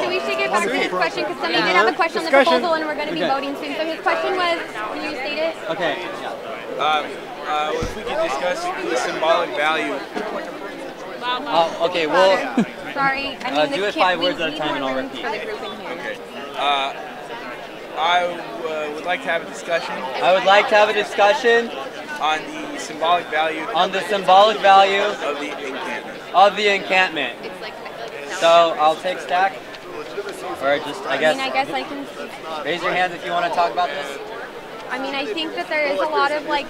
so we should get back to his question because somebody did have a question on the proposal and we're going to be voting soon. So his question was, can you state it? Okay. If we could discuss the symbolic value. Okay, well, sorry, I mean, do it 5 words at a time and I'll repeat. Okay. I would like to have a discussion. I would like to have a discussion on the symbolic value. On the symbolic value of the encampment. Of the encampment. So I'll take Stack, or just I guess I can raise your hands if you want to talk about this. I mean, I think that there is a lot of like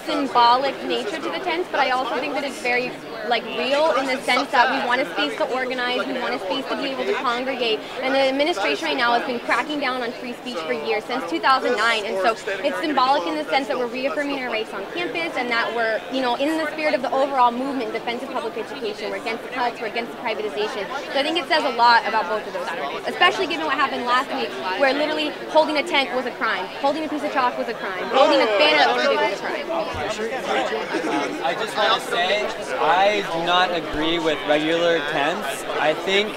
symbolic nature to the tents, but I also think that it's very like real in the sense that we want a space to organize, we want a space to be able to congregate, and the administration right now has been cracking down on free speech for years, since 2009, and so it's symbolic in the sense that we're reaffirming our rights on campus and that we're, you know, in the spirit of the overall movement in defense of public education. We're against the cuts, we're against the privatization. So I think it says a lot about both of those things, especially given what happened last week, where literally holding a tent was a crime, holding a piece of chalk was a crime, holding a banner up was a crime. I just want to say, I do not agree with regular tents. I think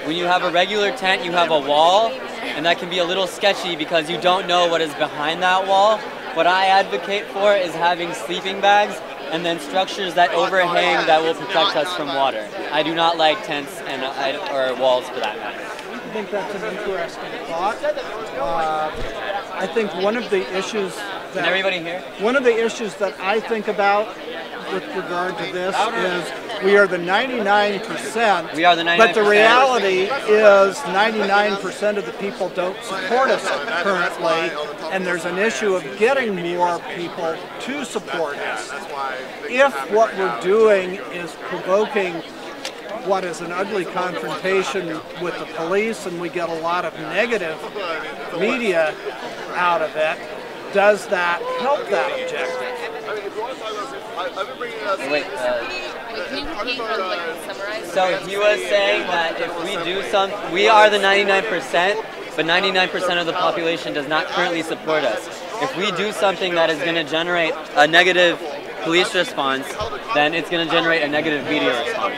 when you have a regular tent, you have a wall, and that can be a little sketchy because you don't know what is behind that wall. What I advocate for is having sleeping bags and then structures that overhang that will protect us from water. I do not like tents and or walls for that matter. I think that's an interesting thought. I think one of the issues that Can everybody hear? One of the issues that I think about with regard to this is we are the 99%. We are the 99%. But the reality is 99% of the people don't support us currently, and there's an issue of getting more people to support us. If what we're doing is provoking what is an ugly confrontation with the police and we get a lot of negative media out of it, does that help that objective? Wait, so he was saying that if we do we are the 99%, but 99% of the population does not currently support us. If we do something that is going to generate a negative police response, then it's going to generate a negative media response.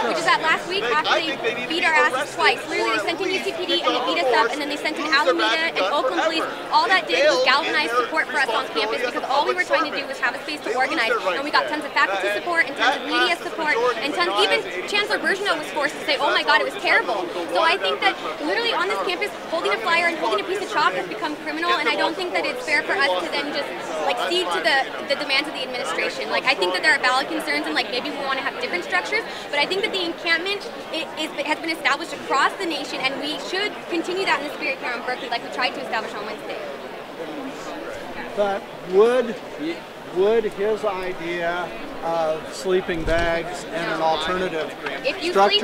Which is that last week after they beat our asses twice. Literally, they sent in UCPD and they beat us up, and then they sent in Alameda and Oakland police. All that did was galvanize support for us on campus because all we were trying to do was have a space to organize, and we got tons of faculty support and tons of media support, and tons. Even Chancellor Bergeneau was forced to say, "Oh my God, it was terrible." So I think that literally on this campus, holding a flyer and holding a piece of chalk has become criminal, and I don't think that it's fair for us to then just like cede to the demands of the administration. Like I think that there are valid concerns, and like maybe we want to have different structures, but I think that the encampment has been established across the nation, and we should continue that in the spirit here in Berkeley, like we tried to establish on Wednesday. But would his idea of sleeping bags and an alternative if you structure?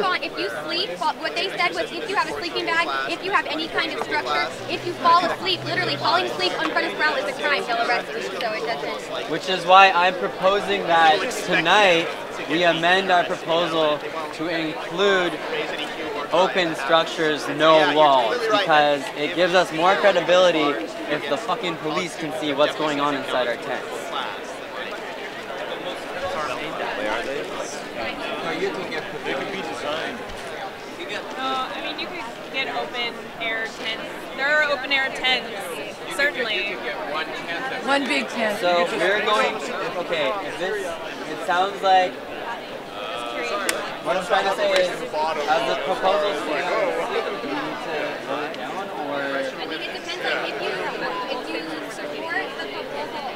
sleep, what they said was if you have a sleeping bag, if you have any kind of structure, if you fall asleep, literally falling asleep on front of Sproul is a crime. They'll arrest you. So it doesn't. Which is why I'm proposing that tonight we amend our proposal to include open structures, no walls, because it gives us more credibility if the fucking police can see what's going on inside our tents. I mean, you could get open air tents. There are open air tents, certainly. One big tent. So we're going to, okay, it sounds like, what I'm trying to say is, as the proposal stands, we need to vote it down, or? I think it depends on if you support the proposal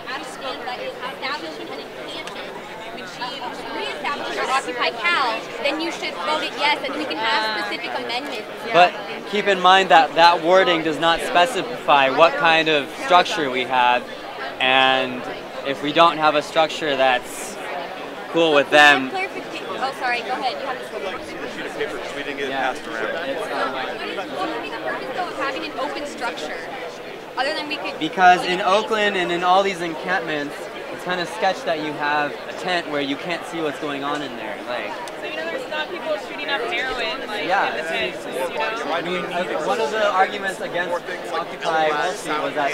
as stated that is establishing an encampment, which is reestablishing OccupyCAL, then you should vote it yes, and we can have specific amendments. But keep in mind that that wording does not specify what kind of structure we have, and if we don't have a structure that's cool with them. Oh, sorry, go ahead. You have to Sheet of paper because we didn't get it passed around. What would be the purpose, though, of having an open structure? Other than we could... Because in Oakland and in all these encampments, it's kind of sketch that you have a tent where you can't see what's going on in there. Like, So, you know, there's not people shooting up heroin, like... Yeah, I mean, one of the arguments against Occupy Wall Street was that,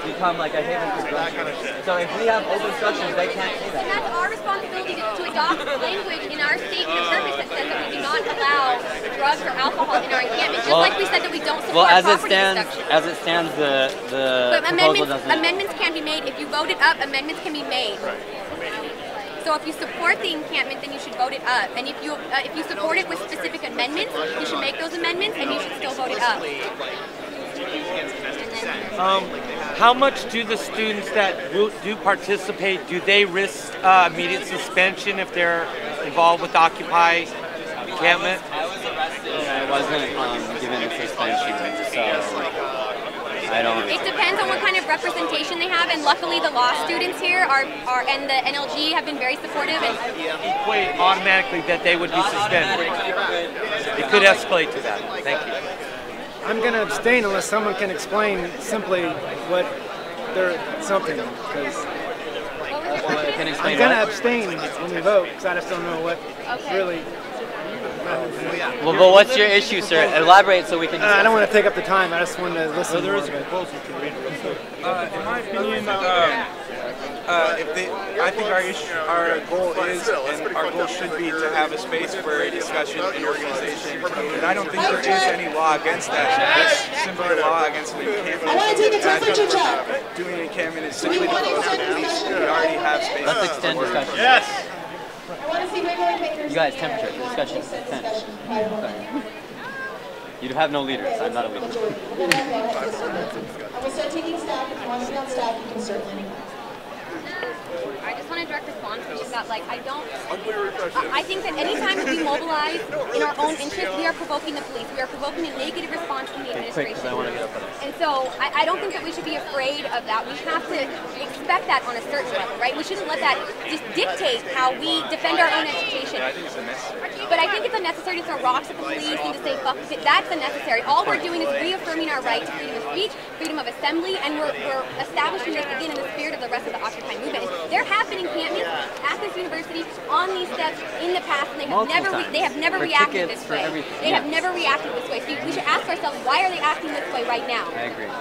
become like a haven for drugs. So if we have open structures, they can't say that. And that's our responsibility to adopt language in our statement of purpose that says that we do not allow drugs or alcohol in our encampment, just like we said that we don't support property destruction. As it stands, the proposal doesn't. Amendments can be made. If you vote it up, amendments can be made. So if you support the encampment, then you should vote it up. And if you support it with specific amendments, you should make those amendments, and you should still vote it up. How much do the students that do participate, do they risk immediate suspension if they're involved with Occupy encampment? I was arrested. I wasn't given a suspension, so I don't. It depends on what kind of representation they have, and luckily the law students here and the NLG have been very supportive. And equate automatically that they would be suspended. It could escalate to that. Thank you. I'm going to abstain unless someone can explain simply what they're something. Because I'm going to abstain when we vote because I just don't know what really. Well, but what's your issue, sir? Elaborate so we can. I don't want to take up the time. I just want to listen. So there is a proposal to read it. In my opinion, I think our goal is, and our goal should be to have a space for discussion and organization. And I don't think there is any law against that. It's simply a law against an encampment. I want to take a temperature check. Doing an encampment is simply to close the police. We already have space. Let's extend discussion. Yes. I want to see regular makers. You guys, temperature discussion. You have no leaders. I'm not a leader. I'm going to start taking staff. If you want to be on staff, you can certainly. I just want a direct response, which is that, like, I think that anytime we mobilize in our own interest, we are provoking the police. We are provoking a negative response from the administration. And so I don't think that we should be afraid of that. We have to expect that on a certain level, right? We shouldn't let that just dictate how we defend our own education. But I think it's unnecessary to throw rocks at the police and to say, fuck it. That's unnecessary. All we're doing is reaffirming our right to freedom of speech, freedom of assembly, and we're establishing this again in the spirit of the rest of the Occupy movement. There have been encampments at this university on these steps in the past, and they have never reacted this way. They have never reacted this way. So we should ask ourselves, why are they acting this way right now? I agree. Go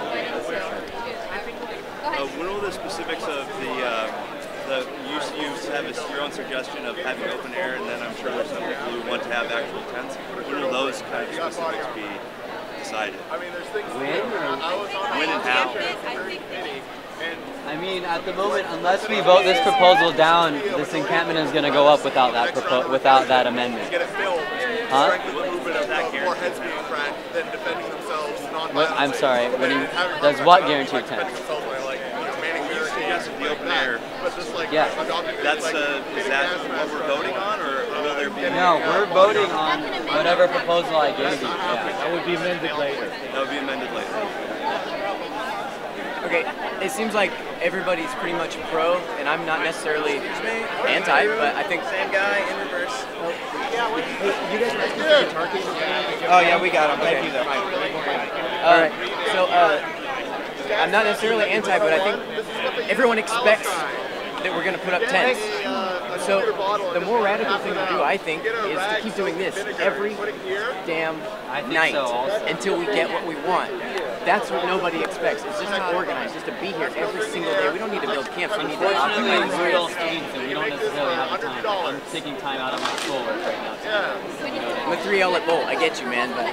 ahead. What are the specifics of you have your own suggestion of having open air, and then I'm sure there's some people who want to have actual tents. When will those kind of specifics be decided? When and how? I mean, at the moment, unless we vote this proposal down, this encampment is going to go up without that amendment. Huh? I'm sorry. Does what guarantee tents? The open air. Yeah. Is that what we're voting on, or will there be? No, we're voting on whatever proposal I gave you. Yeah. That would be amended later. That would be amended later. Okay, it seems like everybody's pretty much pro, and I'm not necessarily anti, but I think... Same guy in reverse. You guys ready for the guitar cable? Oh yeah, we got him. Thank you though. Alright, so I'm not necessarily anti, but I think everyone expects that we're going to put up tents. So the more radical thing to do, I think, is to keep doing this every damn night until we get what we want. That's what nobody expects. It's just to organize, just to be here every single day. We don't need to build camps. We need to occupy Unfortunately, we're real students and we don't necessarily have the time. I'm taking time out of my schoolwork right now. I'm a 3L at Bolt. I get you, man, but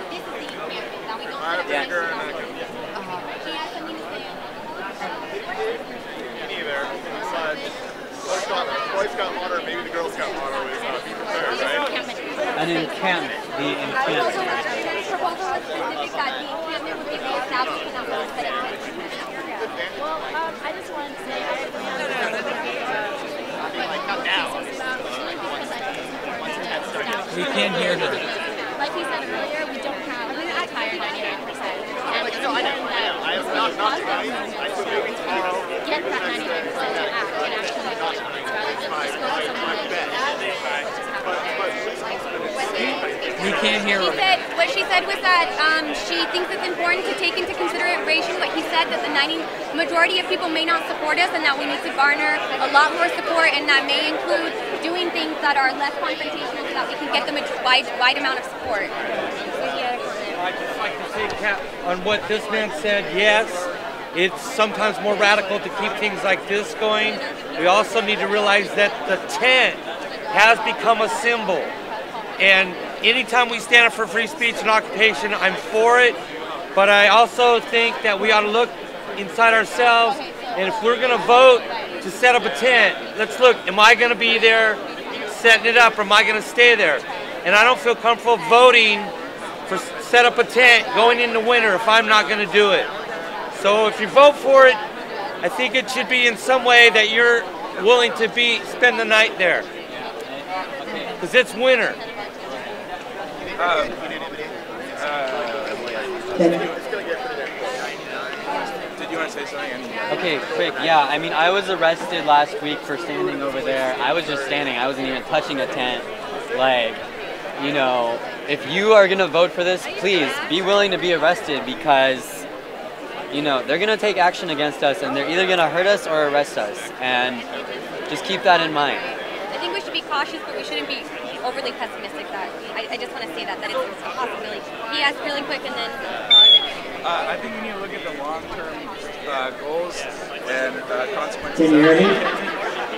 yeah. Boys got water, maybe the girls got water. An encampment. The encampment. The proposal was specific that the encampment would be reestablished and not set up. Well, I just wanted to say We can't hear her. Like he said earlier, we don't have the entire 99%. Get that 99% to act and actually make it rather than just go to someone and We can't hear her. What she said was that she thinks it's important to take into consideration what he said, that the majority of people may not support us and that we need to garner a lot more support, and that may include doing things that are less confrontational so that we can get them a wide amount of support. I'd just like to say, Cap, on what this man said, yes, it's sometimes more radical to keep things like this going. We also need to realize that the tent has become a symbol. And anytime we stand up for free speech and occupation, I'm for it. But I also think that we ought to look inside ourselves, and if we're going to vote to set up a tent, let's look, am I going to be there setting it up, or am I going to stay there? And I don't feel comfortable voting for set up a tent going into winter if I'm not going to do it. So if you vote for it, I think it should be in some way that you're willing to spend the night there, because it's winter. Did you want to say something? Okay, quick. Yeah, I mean, I was arrested last week for standing over there. I was just standing. I wasn't even touching a tent. Like, you know, if you are going to vote for this, please be willing to be arrested, because, you know, they're going to take action against us, and they're either going to hurt us or arrest us. And just keep that in mind. I think we should be cautious, but we shouldn't be overly pessimistic. That I just want to say that it's a possibility. He asked really quick, and then. I think we need to look at the long-term goals and consequences. Can you hear me?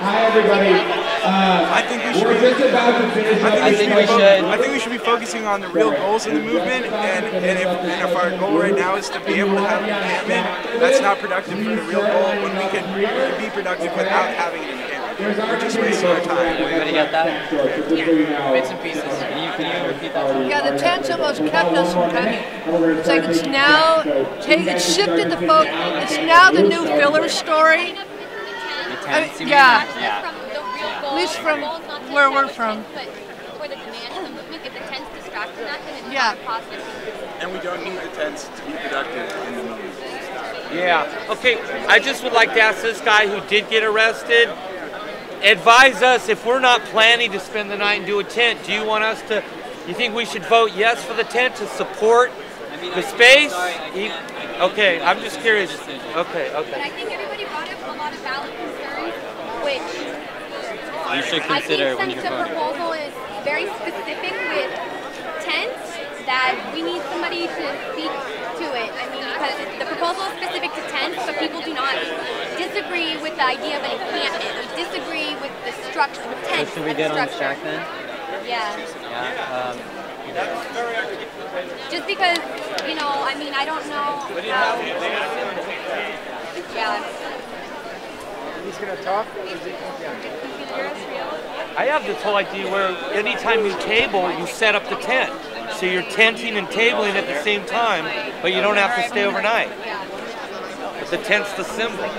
Hi, everybody. I think we should. We're just about to finish. I think we should be focusing on the real goals of the movement, and if our goal right now is to be able to have an encampment, that's not productive for the real goal. When we can be productive without having an encampment, we're just wasting our time. Everybody get that? Yeah, bits and pieces. Can you repeat that? Yeah, the tents almost kept us from coming. It's like it's now, it's shifted the focus. It's now the new filler story. Yeah. At least from where we're from. For the demand of the movement, if the tents distract from that, then it's Yeah. not positive. And we don't need the tents to be productive in the movement. Yeah. Okay, I just would like to ask this guy who did get arrested, advise us if we're not planning to spend the night and do a tent. Do you want us to, you think we should vote yes for the tent to support the space? Okay, I'm just curious. Okay. But I think everybody brought up a lot of valid concerns, which You should consider when I you think since the vote. proposal is very specific with tents, that we need somebody to speak to it. I mean, because the proposal is specific to tents, but people do not disagree with the idea of an encampment. We disagree with the structure, with tents. Should we get on track then? Yeah. Yeah. Just because, you know, I mean, I don't know how. Yeah. He's gonna talk. I have this whole idea where anytime you table, you set up the tent. So you're tenting and tabling at the same time, but you don't have to stay overnight. But the tent's the symbol.